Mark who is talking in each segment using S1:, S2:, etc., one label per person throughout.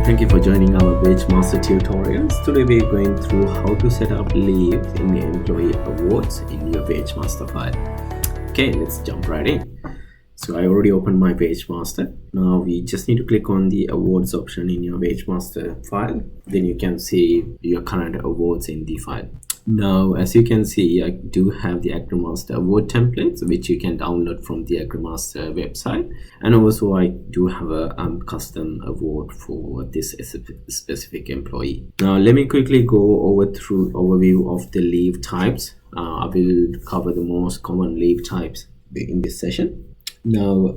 S1: thank you for joining our Wagemaster Tutorials. Today we're going through how to set up leave in the employee awards in your Wagemaster file. Okay, let's jump right in. So I already opened my Wagemaster. Now we just need to click on the awards option in your Wagemaster file. Then you can see your current awards in the file. Now, as you can see, I do have the Wagemaster award templates, which you can download from the Wagemaster website. And also I do have a custom award for this specific employee. Now, let me quickly go through overview of the leave types. I will cover the most common leave types in this session. Now,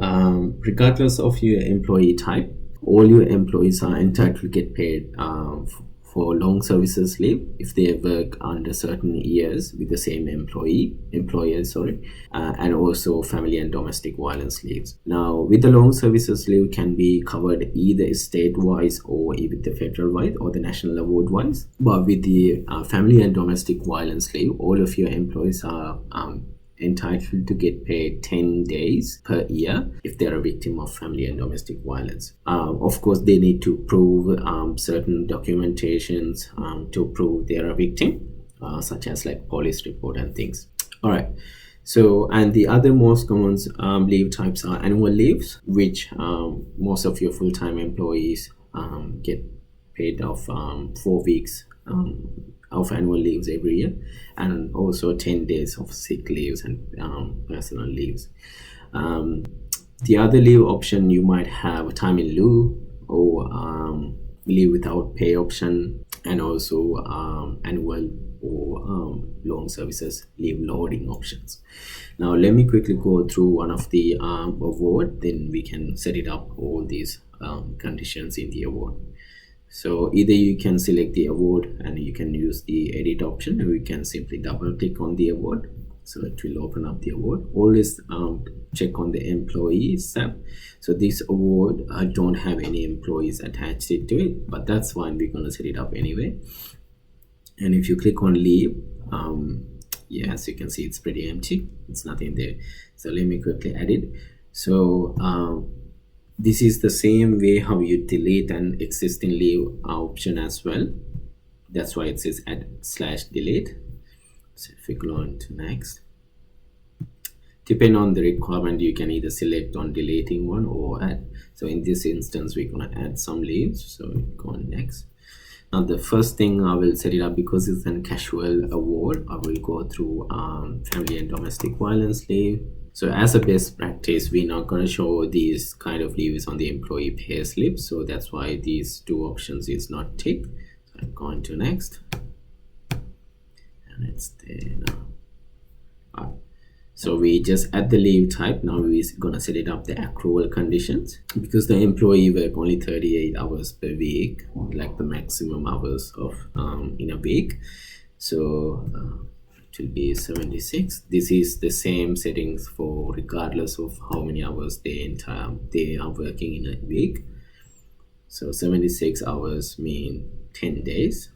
S1: regardless of your employee type, all your employees are entitled to get paid for long services leave if they work under certain years with the same employer, and also family and domestic violence leaves. Now, with the long services leave can be covered either state-wise or with the federal-wise or the national award-wise. But with the family and domestic violence leave, all of your employees are entitled to get paid 10 days per year if they're a victim of family and domestic violence. Of course, they need to prove certain documentations to prove they're a victim, such as like police report and things. All right. So, and the other most common leave types are annual leaves, which most of your full-time employees get paid of 4 weeks of annual leaves every year, and also 10 days of sick leaves and personal leaves. The other leave option, you might have time in lieu or leave without pay option, and also annual or long services leave loading options. Now let me quickly go through one of the award, then we can set it up all these conditions in the award. So either you can select the award and you can use the edit option, or you can simply double click on the award. So it will open up the award. Always check on the employees tab. So this award, I don't have any employees attached to it, but that's fine. We're going to set it up anyway. And if you click on leave, yeah, as you can see, it's pretty empty. It's nothing there. So let me quickly add it. So this is the same way how you delete an existing leave option as well. That's why it says add/delete. So if we go on to next, depending on the requirement, you can either select on deleting one or add. So in this instance, we're going to add some leaves. So we go on next. Now the first thing I will set it up, because it's a casual award, I will go through family and domestic violence leave. So as a best practice, we're not going to show these kind of leaves on the employee pay slip. So that's why these two options is not ticked. So I'm going to next. And it's there now. All right. So we just add the leave type. Now we're going to set it up the accrual conditions. Because the employee work only 38 hours per week, like the maximum hours of in a week. So it will be 76. This is the same settings for regardless of how many hours they are working in a week. So 76 hours mean 10 days.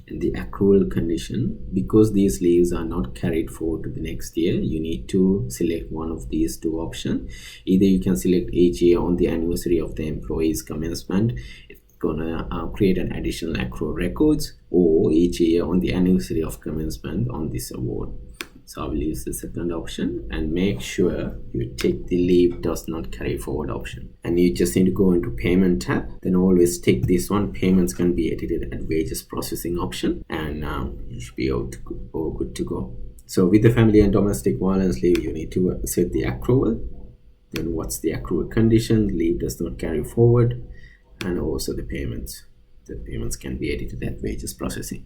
S1: And the accrual condition, because these leaves are not carried forward to the next year, you need to select one of these two options. Either you can select each year on the anniversary of the employee's commencement, gonna create an additional accrual records, or each year on the anniversary of commencement on this award. So I will use the second option, and make sure you take the leave does not carry forward option. And you just need to go into payment tab, then always take this one. Payments can be edited at wages processing option, and you should be all good to go. So with the family and domestic violence leave, you need to set the accrual. Then what's the accrual condition? Leave does not carry forward. And also the payments. The payments can be edited at wages processing.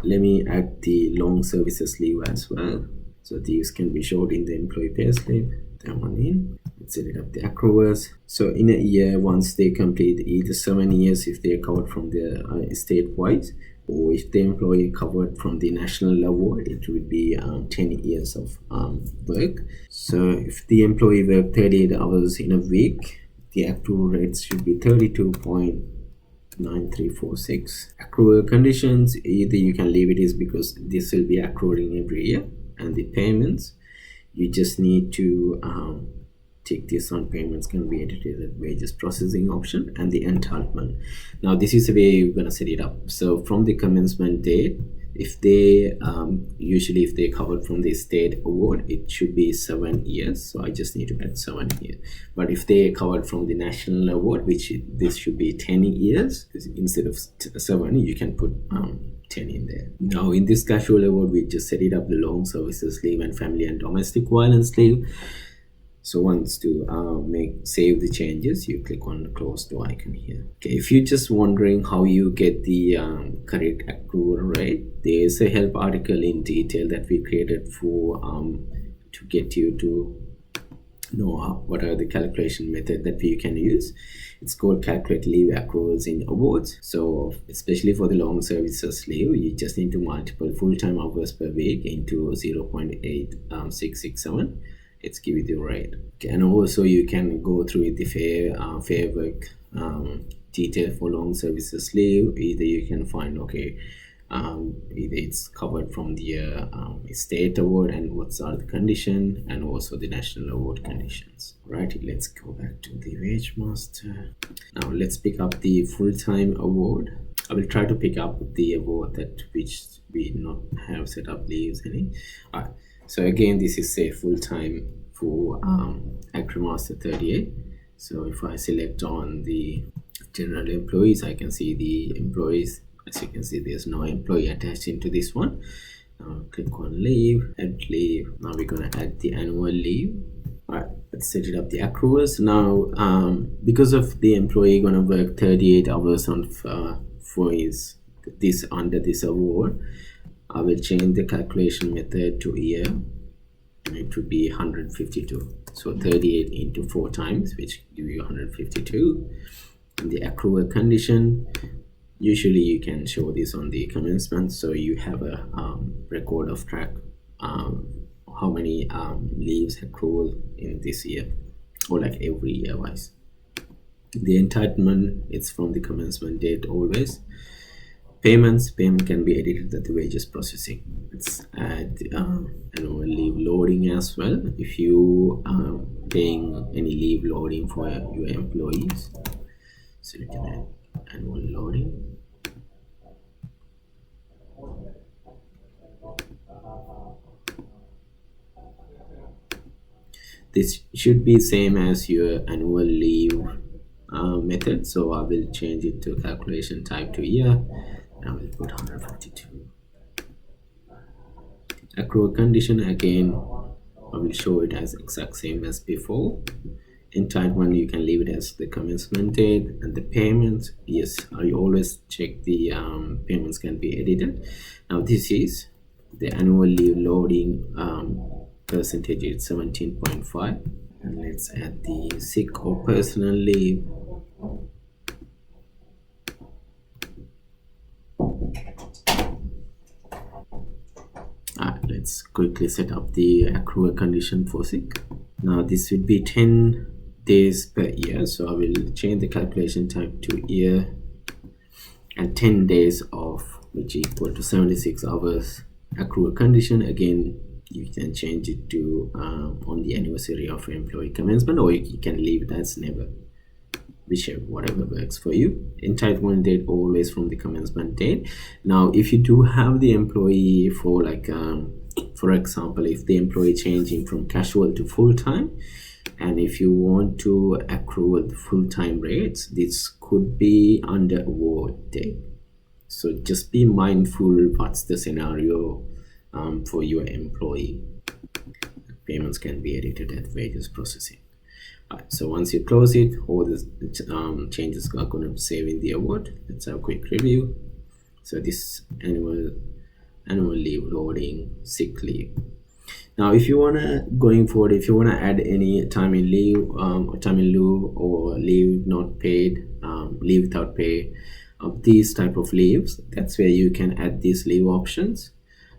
S1: Let me add the long services leave as well. So these can be showed in the employee pay slip. That one in. Let's set it up the accruals. So in a year, once they complete either 7 years if they are covered from the state-wise, or if the employee covered from the national award, it would be 10 years of work. So if the employee worked 38 hours in a week, the accrual rates should be 32.9346. Accrual conditions, either you can leave it is because this will be accruing every year, and the payments, you just need to tick this on payments can be edited at wages processing option and the entitlement. Now this is the way you're going to set it up. So from the commencement date, if they usually if they covered from the state award, it should be 7 years, so I just need to add 7 years. But if they covered from the national award, this should be 10 years, instead of 7 you can put 10 in there. Now in this casual award, we just set it up the long services leave and family and domestic violence leave. So once to save the changes, you click on the close to icon here. Okay, if you're just wondering how you get the correct accrual rate, there's a help article in detail that we created for to get you to know what are the calculation method that you can use. It's called calculate leave accruals in awards. So especially for the long services leave, you just need to multiple full-time hours per week into 0.8667. It's give you the rate. Okay, and also you can go through the fair work detail for long services leave. Either you can find either it's covered from the state award and what's are the condition, and also the national award conditions. Right, let's go back to the Wagemaster. Now let's pick up the full-time award. I will try to pick up the award that which we not have set up leaves any. All right. So again, this is say full-time for Wagemaster 38. So if I select on the general employees, I can see the employees. As you can see, there's no employee attached into this one. Now click on leave, add leave. Now we're going to add the annual leave. All right, let's set it up the accruals. Now because of the employee going to work 38 hours on for this under this award, I will change the calculation method to year, and it would be 152. So 38 into 4 times, which give you 152. And the accrual condition, usually you can show this on the commencement, so you have a record of track how many leaves accrual in this year, or like every year wise. The entitlement, it's from the commencement date always. Payment can be edited at the wages processing. Let's add annual leave loading as well. If you are paying any leave loading for your employees, so you can add annual loading. This should be same as your annual leave method, so I will change it to calculation type to year. I will put 152. Accrual condition, again I will show it as exact same as before. Entitlement, you can leave it as the commencement date. And the payments, yes, I always check the payments can be edited. Now this is the annual leave loading percentage is 17.5, and let's add the sick or personal leave. Let's quickly set up the accrual condition for sick. Now this would be 10 days per year, so I will change the calculation type to year, and 10 days off, which equal to 76 hours accrual condition. Again, you can change it to on the anniversary of employee commencement, or you can leave it as never, whichever, whatever works for you. Entitlement date always from the commencement date. Now if you do have the employee for like for example, if the employee changing from casual to full-time, and if you want to accrue the full-time rates, this could be under award date. So just be mindful what's the scenario for your employee. Payments can be edited at wages processing. Right, so once you close it, all the changes are going to save in the award. Let's have a quick review. So this annual leave loading, sick leave. Now if you wanna going forward, if you wanna add any time in leave or time in lieu or leave not paid, leave without pay, of these type of leaves, that's where you can add these leave options.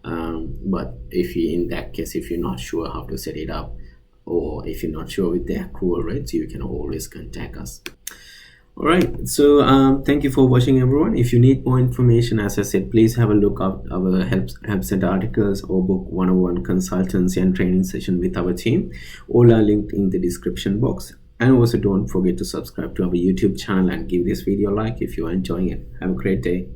S1: But if you, in that case, if you're not sure how to set it up, or if you're not sure with the accrual rates, you can always contact us. All right. So thank you for watching, everyone. If you need more information, as I said, please have a look at our help center articles or book 101 consultancy and training session with our team. All are linked in the description box. And also don't forget to subscribe to our YouTube channel and give this video a like if you are enjoying it. Have a great day.